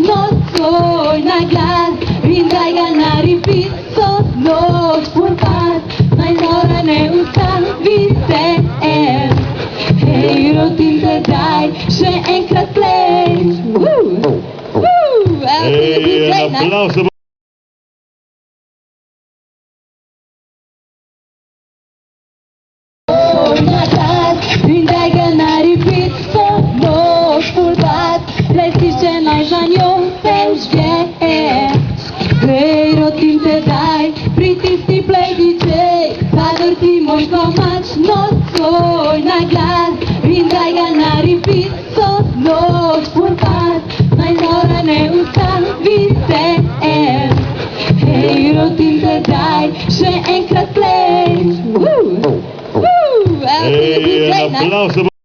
nocoj na glas in daj ga na repeat, so noč purpat, naj nora ne ustavi se. Hej, rotim te, daj še enkrat play. En aplauso. In daj ga na repeat, so noč purpat, plesišče naj za njo pežge. Hej, rotim te, daj, pritisni play DJ, kadar ti možno mač nocoj na glas in daj ga na repeat, so noč purpat, naj nora ne ustavi se. Hej, rotim te, daj še enkrat play. En aplauso.